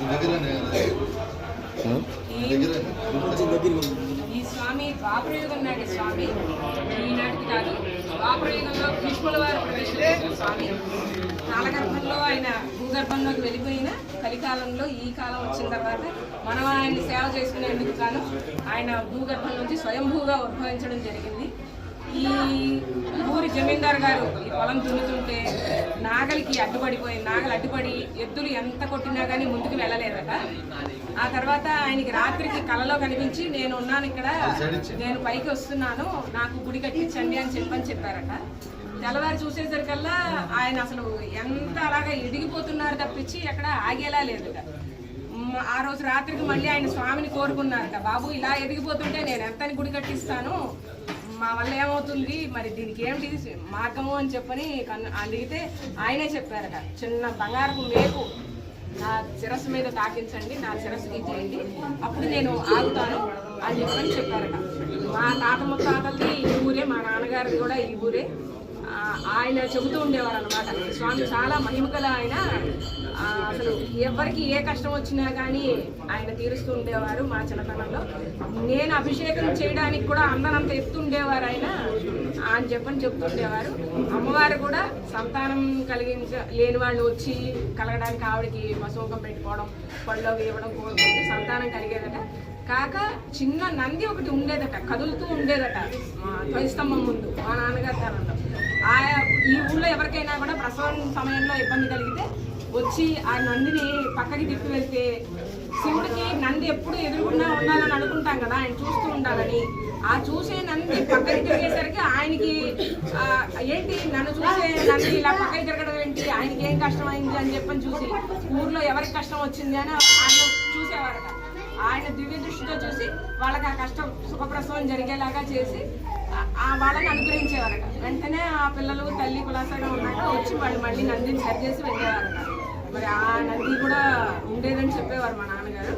ఈ స్వామి ద్వాపరయుగం నాటి స్వామి, ఈనాటికి కాదు. ద్వాపరయుగంలో భీష్ముల వారు ప్రవేశించిన స్వామి. కాలగర్భంలో ఆయన భూగర్భంలోకి వెళ్ళిపోయిన కలికాలంలో ఈ కాలం వచ్చిన తర్వాత మనం ఆయన్ని సేవ చేసుకునేందుకు గాను ఆయన భూగర్భం నుంచి స్వయంభూగా ఉద్భవించడం జరిగింది. ఈ ఊరి జమీందారు గారు ఈ పొలం దున్నుతుంటే నాగలికి నాగలు అడ్డుపడి ఎద్దులు ఎంత కొట్టినా కానీ ముందుకు వెళ్ళలేదట. ఆ తర్వాత ఆయనకి రాత్రికి కలలో కనిపించి నేను ఉన్నాను ఇక్కడ, నేను పైకి వస్తున్నాను, నాకు గుడి కట్టించండి అని చెప్పారట. తెల్లవారు చూసేసరికల్లా ఆయన అసలు ఎంత అలాగా ఎదిగిపోతున్నారు తప్పించి ఎక్కడ ఆగేలా లేదట. ఆ రోజు రాత్రికి మళ్ళీ ఆయన స్వామిని కోరుకున్నారట, బాబు ఇలా ఎదిగిపోతుంటే నేను ఎంతని గుడి కట్టిస్తాను, మా వల్ల ఏమవుతుంది, మరి దీనికి ఏమిటి మార్గము అని చెప్పని అడిగితే ఆయనే చెప్పారట, చిన్న బంగారపు మేకు నా శిరస్సు మీద తాకించండి, నా శిరస్సుకి చేయండి, అప్పుడు నేను ఆగుతాను అని చెప్పారట. మా తాత ముత్తాతలది ఈ ఊరే, మా నాన్నగారిది కూడా ఈ ఊరే. ఆయన చెబుతూ ఉండేవారు అనమాట. స్వామి చాలా మహిమగల ఆయన, అసలు ఎవరికి ఏ కష్టం వచ్చినా కానీ ఆయన తీరుస్తూ ఉండేవారు. మా చిన్నతనంలో నేను అభిషేకం చేయడానికి కూడా అందనంత ఎత్తుండేవారు ఆయన అని చెప్తుండేవారు. అమ్మవారు కూడా సంతానం లేని వాళ్ళు వచ్చి కలగడానికి ఆవిడకి పశువుకం పెట్టుకోవడం, పళ్ళలో వేయడం కోరుకుంటే సంతానం కలిగేదట. కాక చిన్న నంది ఒకటి ఉండేదట, కదులుతూ ఉండేదట ధ్వజస్తంభం ముందు మా నాన్నగారి తనంలో. ఈ ఊళ్ళో ఎవరికైనా కూడా ప్రసవం సమయంలో ఇబ్బంది కలిగితే వచ్చి ఆ నందిని పక్కకి తిప్పి వెళ్తే, శివుడికి నంది ఎప్పుడు ఎదురుగుండా ఉండాలని అనుకుంటాం కదా, ఆయన చూస్తూ ఉండాలని. ఆ చూసే నంది పక్కకి తిరిగేసరికి ఆయనకి ఏంటి నన్ను చూసే నంది ఇలా పక్కకి తిరగడం ఏంటి, ఆయనకి ఏం కష్టం అయింది అని చెప్పని చూసి ఊర్లో ఎవరికి కష్టం వచ్చింది అని ఆయన చూసేవారట. ఆయన దివ్య దృష్టితో చూసి వాళ్ళకి ఆ కష్టం సుఖప్రసవం జరిగేలాగా చేసి వాళ్ళని అనుగ్రహించేవారట. వెంటనే ఆ పిల్లలు తల్లి కులాసాగా ఉన్నాక వచ్చి వాళ్ళు మళ్ళీ నందిని సరిచేసి వెళ్ళేవారట. మరి ఆ నంది కూడా ఉండేదని చెప్పేవారు మా నాన్నగారు.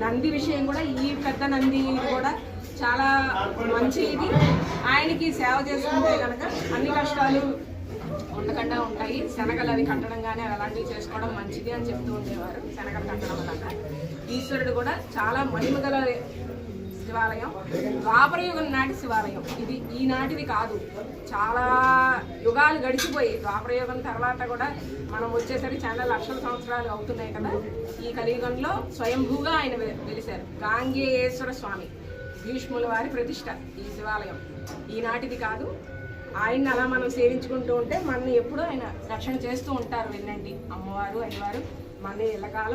నంది విషయం కూడా ఈ పెద్ద నంది కూడా చాలా మంచి ఇది. ఆయనకి సేవ చేసుకుంటే కనుక అన్ని కష్టాలు ఉండకుండా ఉంటాయి. శనగలు అవి కట్టడం కానీ అలాంటివి చేసుకోవడం మంచిది అని చెప్తూ ఉండేవారు. శనగలు కట్టడం వల్ల ఈశ్వరుడు కూడా చాలా మహిమగల శివాలయం, ద్వాపరయుగం నాటి శివాలయం. ఇది ఈనాటిది కాదు, చాలా యుగాలు గడిచిపోయి ద్వాపరయుగం తర్వాత కూడా మనం వచ్చేసరికి చాలా లక్షల సంవత్సరాలు అవుతున్నాయి కదా. ఈ కలియుగంలో స్వయంభూగా ఆయన వెలిశారు. గాంగేయేశ్వర స్వామి భీష్ముల వారి ప్రతిష్ట ఈ శివాలయం. ఈనాటిది కాదు. ఆయన్ని అలా మనం సేవించుకుంటూ ఉంటే మనల్ని ఎప్పుడూ ఆయన రక్షణ చేస్తూ ఉంటారు. వినండి, అమ్మవారు అయ్యవారు మన ఎల్లకాలం